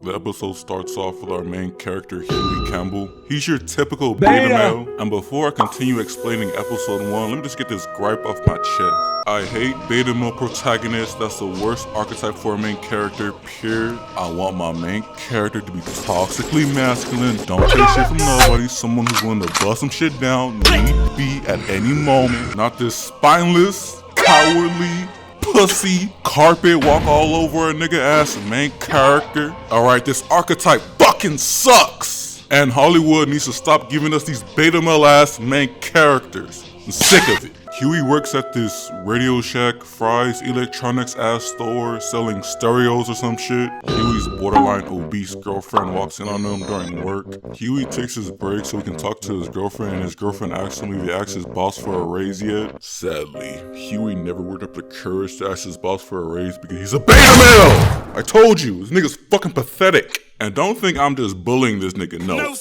The episode starts off with our main character, Huey Campbell. He's your typical beta male. And before I continue explaining episode 1, let me just get this gripe off my chest. I hate beta male protagonists. That's the worst archetype for a main character, period. I want my main character to be toxically masculine. Don't take shit from nobody. Someone who's willing to bust some shit down, need be at any moment. Not this spineless, cowardly, pussy, carpet walk all over a nigga ass main character. Alright, this archetype fucking sucks. And Hollywood needs to stop giving us these beta male ass main characters. I'm sick of it. Huey works at this Radio Shack Fry's electronics ass store selling stereos or some shit. Huey's borderline obese girlfriend walks in on him during work. Huey takes his break so he can talk to his girlfriend, and his girlfriend asks him if he asked his boss for a raise yet. Sadly, Huey never worked up the courage to ask his boss for a raise because he's a beta male! I told you, this nigga's fucking pathetic. And don't think I'm just bullying this nigga, no.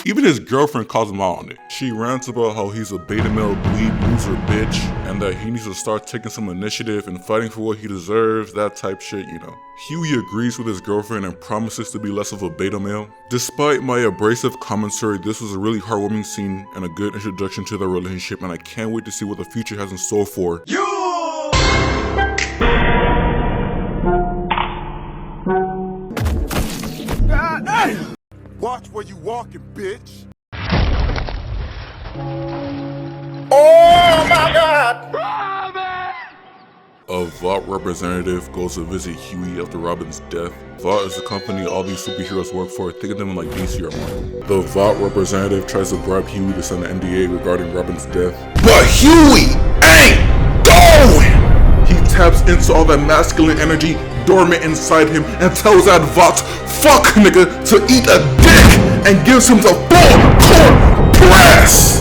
Even his girlfriend calls him out on it. She rants about how he's a beta male bleep loser bitch and that he needs to start taking some initiative and fighting for what he deserves, that type shit, you know. Huey agrees with his girlfriend and promises to be less of a beta male. Despite my abrasive commentary, this was a really heartwarming scene and a good introduction to their relationship, and I can't wait to see what the future has in store for you. Watch where you walking, bitch. Oh my God! A Vought representative goes to visit Huey after Robin's death. Vought is the company all these superheroes work for. Think of them like DC or Marvel. The Vought representative tries to bribe Huey to sign an NDA regarding Robin's death. But Huey ain't going! He taps into all that masculine energy dormant inside him and tells that Vought fuck nigga to eat a dick and gives him the full court press!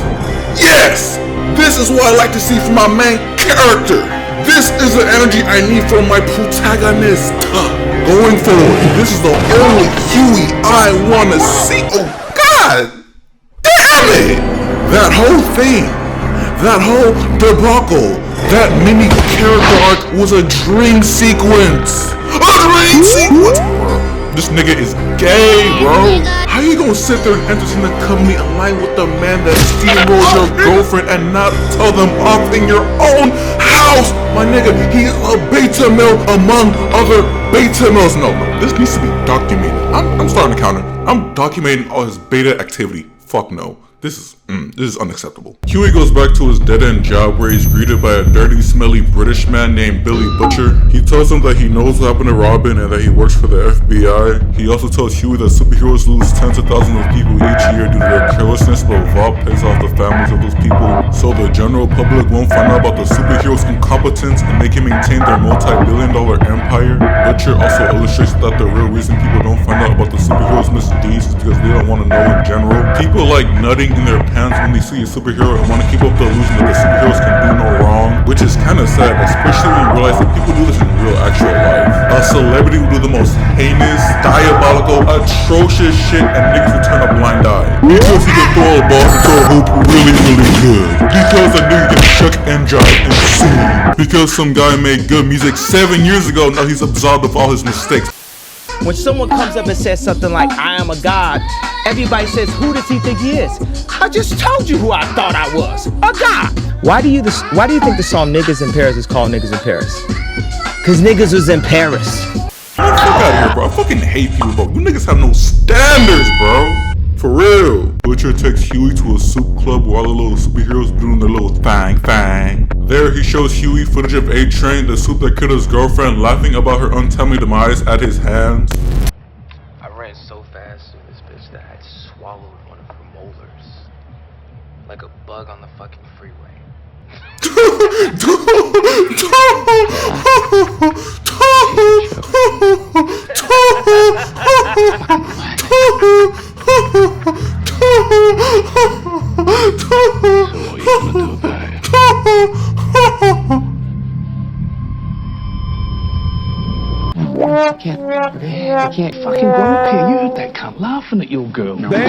Yes! This is what I like to see from my main character. This is the energy I need from my protagonist. Going forward, this is the only Huey I wanna see. Oh God! Damn it! That whole thing, that whole debacle, that mini character arc was a dream sequence. A dream sequence, bro. This nigga is gay, bro. How you gonna sit there and entertain the company aligned with the man that steamrolls your girlfriend and not tell them off in your own house? My nigga, he is a beta male among other beta males. No, this needs to be documented. I'm starting to counter. I'm documenting all his beta activity. Fuck no. This is unacceptable. Huey goes back to his dead-end job where he's greeted by a dirty, smelly British man named Billy Butcher. He tells him that he knows what happened to Robin and that he works for the FBI. He also tells Huey that superheroes lose tens of thousands of people each year due to their carelessness, but Vought pays off the families of those people, so the general public won't find out about the superheroes' incompetence and they can maintain their multi-billion-dollar empire. Butcher also illustrates that the real reason people don't find out about the superheroes' misdeeds is because they don't want to know in general. People like nutting in their pants when they see a superhero and want to keep up the illusion that the superheroes can do no wrong, which is kind of sad, especially when you realize that people do this in real actual life. A celebrity will do the most heinous, diabolical, atrocious shit and niggas will turn a blind eye because he can throw a ball into a hoop really, really good. Because a nigga can shuck and jive and sing. Because some guy made good music 7 years ago, now he's absolved of all his mistakes. When someone comes up and says something like, I am a god, everybody says, who does he think he is? I just told you who I thought I was, a god. Why do you think the song Niggas in Paris is called Niggas in Paris? Cause niggas was in Paris. Get the fuck out of here, bro. I fucking hate people, bro. You niggas have no standards, bro. For real. Butcher takes Huey to a soup club where all the little superheroes doing their little thang. There he shows Huey footage of A-Train, the soup that killed his girlfriend, laughing about her untimely demise at his hands. I ran so fast through this bitch that I had swallowed one of her molars. Like a bug on the fucking freeway. I can't fucking go up here. You heard that cunt laughing at your girl. Beta!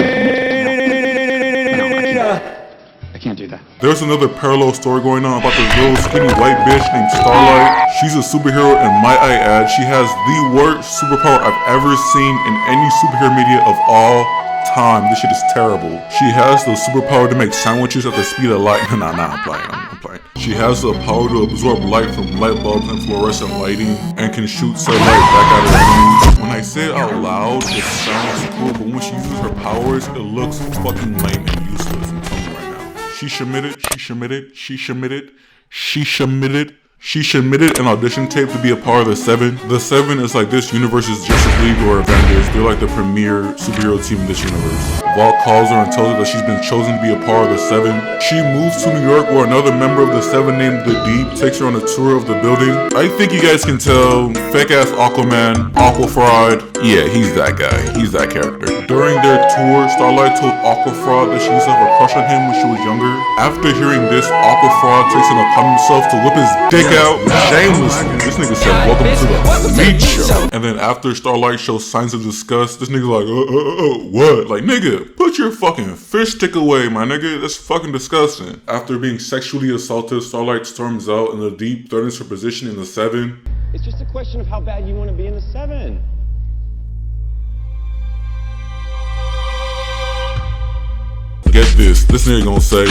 I can't do that. There's another parallel story going on about this little skinny white bitch named Starlight. She's a superhero, and might I add, she has the worst superpower I've ever seen in any superhero media of all time. This shit is terrible. She has the superpower to make sandwiches at the speed of light. Nah, I'm playing. She has the power to absorb light from light bulbs and fluorescent lighting, and can shoot said light back at her enemies. When I say it out loud, it sounds cool, but when she uses her powers, it looks fucking lame and useless. I'm telling you right now. She submitted an audition tape to be a part of the Seven. The Seven is like this universe's Justice League or Avengers. They're like the premier superhero team in this universe. Vought calls her and tells her that she's been chosen to be a part of the Seven. She moves to New York where another member of the Seven named The Deep takes her on a tour of the building. I think you guys can tell, fake ass Aquaman, Aquafraud, yeah, he's that guy. He's that character. During their tour, Starlight told Aquafraud that she used to have a crush on him when she was younger. After hearing this, Aquafraud takes it upon himself to whip his dick out shamelessly. This nigga said, "Welcome to the meat show." And then after Starlight shows signs of disgust, this nigga like, what? Like, nigga, put your fucking fish stick away, my nigga. That's fucking disgusting. After being sexually assaulted, Starlight storms out, and The Deep threatens her position in the Seven. It's just a question of how bad you want to be in the Seven. Get this nigga gonna say,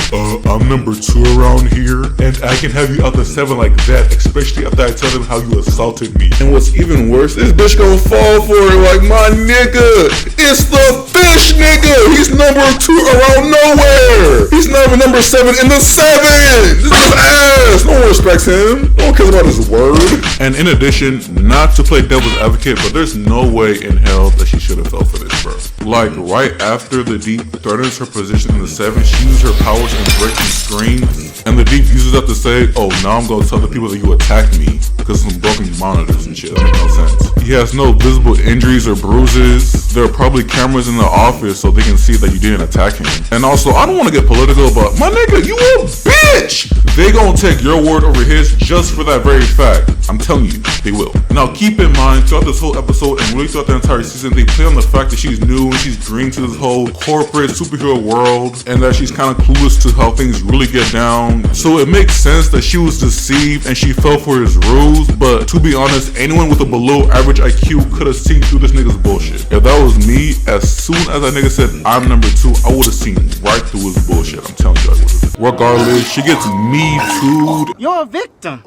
I'm number 2 around here, and I can have you out the 7 like that, especially after I tell them how you assaulted me. And what's even worse, this bitch gonna fall for it like, my nigga, it's the fish nigga! He's number 2 around nowhere! He's not even number 7 in the 7! This is ass! No one respects him. No one cares about his word. And in addition, not to play devil's advocate, but there's no way in hell that she should have fell for this, bro. Like, right after The Deep threatens her position in the 7, she uses her powers in breaking screens, and The Deep uses that to say, oh, now I'm gonna tell the people that you attacked me because of some broken monitors and shit. That makes no sense. He has no visible injuries or bruises. There are probably cameras in the office so they can see that you didn't attack him. And also, I don't want to get political, but my nigga, you a bitch! They gonna take your word over his just for that very fact. I'm telling you, they will. Now keep in mind, throughout this whole episode and really throughout the entire season, they play on the fact that she's new and she's green to this whole corporate superhero world, and that she's kind of clueless to how things really get down. So it makes sense that she was deceived and she fell for his rules, but to be honest, anyone with a below average IQ could have seen through this nigga's bullshit. If that was me, as soon as that nigga said I'm number 2, I would have seen right through his bullshit. I'm telling you, I would have. Regardless, she gets me too'd. You're a victim.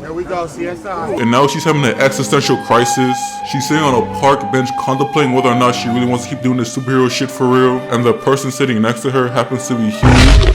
Here we go, CSI. And now she's having an existential crisis. She's sitting on a park bench contemplating whether or not she really wants to keep doing this superhero shit for real. And the person sitting next to her happens to be Huey.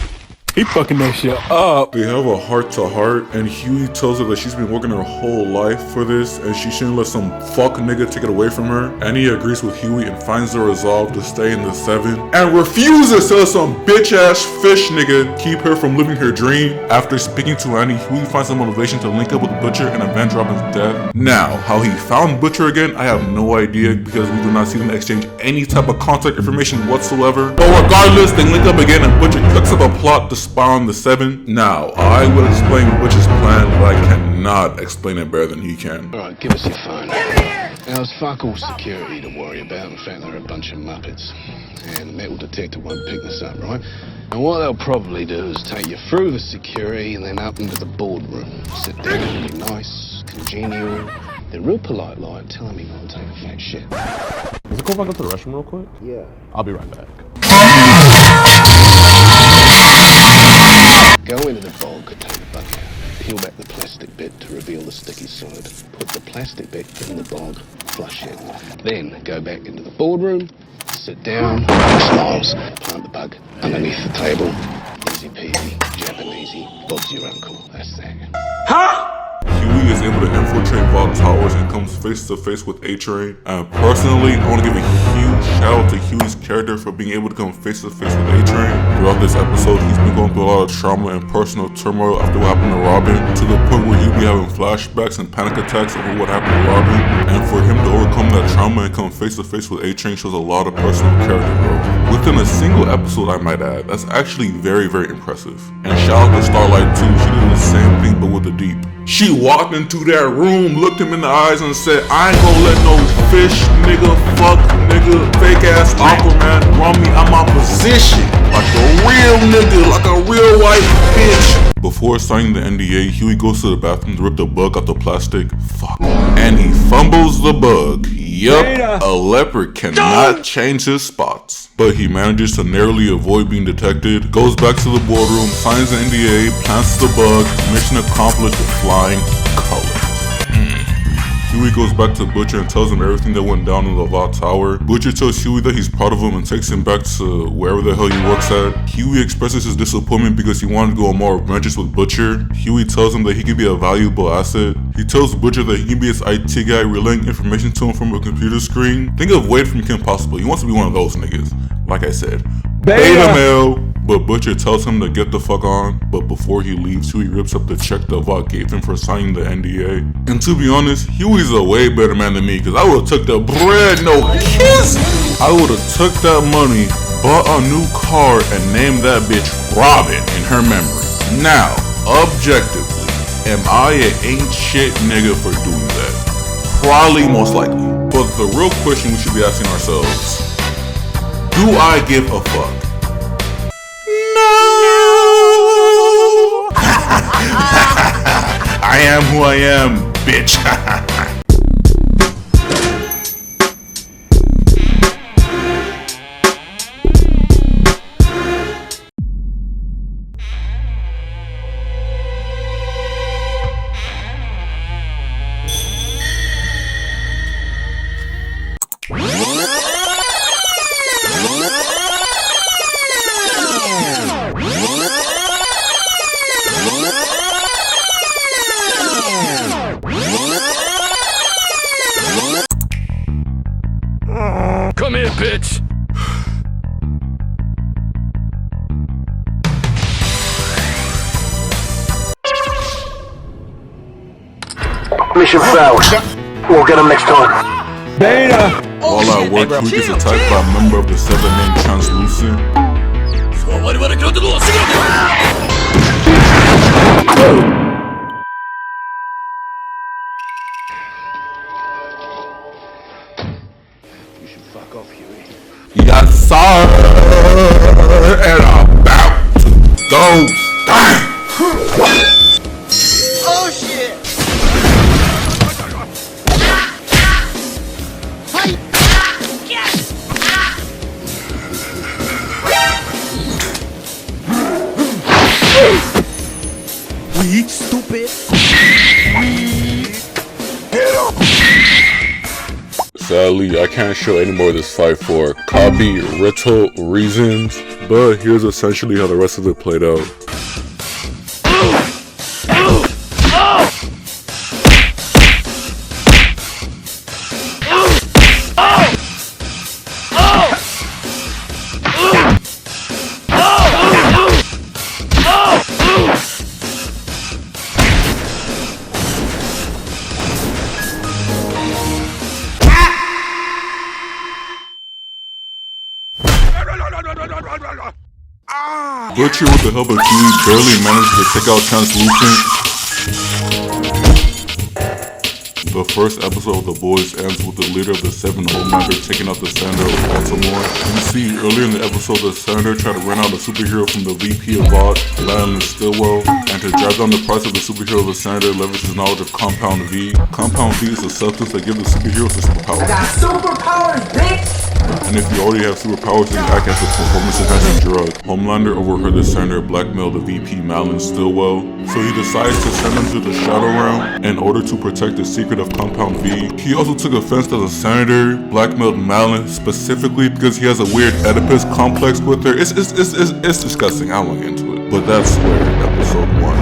He fucking that shit up. They have a heart-to-heart, and Huey tells her that she's been working her whole life for this, and she shouldn't let some fuck nigga take it away from her. Annie agrees with Huey and finds the resolve to stay in the 7, and refuses to let some bitch-ass fish nigga keep her from living her dream. After speaking to Annie, Huey finds the motivation to link up with Butcher and avenge Robin's death. Now, how he found Butcher again, I have no idea, because we do not see them exchange any type of contact information whatsoever. But regardless, they link up again, and Butcher cooks up a plot to spy on the 7. Now, I will explain Butcher's plan, but I cannot explain it better than he can. Alright, give us your phone. Now, there's fuck all security to worry about. In fact, they're a bunch of muppets. And the metal detector won't pick this up, right? And what they'll probably do is take you through the security and then up into the boardroom. Sit down, be nice, congenial. They're real polite, like, telling me not to take a fat shit. Is it cool if I go to the restroom real quick? Yeah. I'll be right back. Go into the bog, take the bucket, peel back the plastic bit to reveal the sticky side. Put the plastic bit in the bog, flush it. Then go back into the boardroom, sit down, smiles, plant the bug underneath the table. Easy peasy, Japanesey, Bob's your uncle, that's that. Huh? Huey is able to infiltrate Vault Towers and comes face to face with A-Train. And personally, I want to give a huge shout out to Huey's character for being able to come face to face with A-Train. Throughout this episode, he's been going through a lot of trauma and personal turmoil after what happened to Robin, to the point where he'll be having flashbacks and panic attacks over what happened to Robin. And for him to overcome that trauma and come face to face with A-Train shows a lot of personal character growth. Within a single episode, I might add. That's actually very, very impressive. And shout out to Starlight too, she did the same thing but with The Deep. She walked into that room, looked him in the eyes and said, I ain't gonna let no fish nigga, fuck nigga, nigga, fake ass Aquaman, run me out my position. Like a real nigga, like a real white bitch. Before signing the NDA, Huey goes to the bathroom to rip the bug out the plastic. Fuck. And he fumbles the bug. Yup, a leopard cannot change his spots. But he manages to narrowly avoid being detected, goes back to the boardroom, signs the NDA, plants the bug, mission accomplished with flying colors. Huey goes back to Butcher and tells him everything that went down in the Vought Tower. Butcher tells Huey that he's proud of him and takes him back to wherever the hell he works at. Huey expresses his disappointment because he wanted to go on more adventures with Butcher. Huey tells him that he can be a valuable asset. He tells Butcher that he can be his IT guy, relaying information to him from a computer screen. Think of Wade from Kim Possible. He wants to be one of those niggas. Like I said, beta male. But Butcher tells him to get the fuck on. But before he leaves, Huey rips up the check that Vought gave him for signing the NDA. And to be honest, Huey's a way better man than me, cause I would've took the bread, no kiss. I would've took that money, bought a new car, and named that bitch Robin in her memory. Now, objectively, am I an ain't shit nigga for doing that? Probably, most likely. But the real question we should be asking ourselves, do I give a fuck? I am who I am, bitch. Come here, bitch! Mission failed. We'll get him next time. Beta! While at work, Huey gets attacked by a member of the Seven named Translucent. You should fuck off, Huey. Yes, sir! And I'm about to go down! Oh shit! Weak, stupid. Sadly, I can't show any more of this fight for copyright reasons, but here's essentially how the rest of it played out. Butcher, with the help of Huey, barely managed to take out Translucent. The first episode of The Boys ends with the leader of the Seven, Homelander, taking out the Senator of Baltimore. You see, earlier in the episode, the Senator tried to run out a superhero from the VP of Vought, Madeline Stillwell, and to drive down the price of the superhero, the Senator leveraged his knowledge of Compound V. Compound V is a substance that gives the superheroes a superpower. I got superpowers, bitch! And if you already have superpowers, then act as a performance-enhancing drug. Homelander overheard the Senator blackmail the VP, Madeline Stillwell, so he decides to send him to the Shadow Realm in order to protect the secret of Compound V. He also took offense that the Senator blackmailed Madeline specifically because he has a weird Oedipus complex with her. It's disgusting. I won't get into it. But that's where episode 1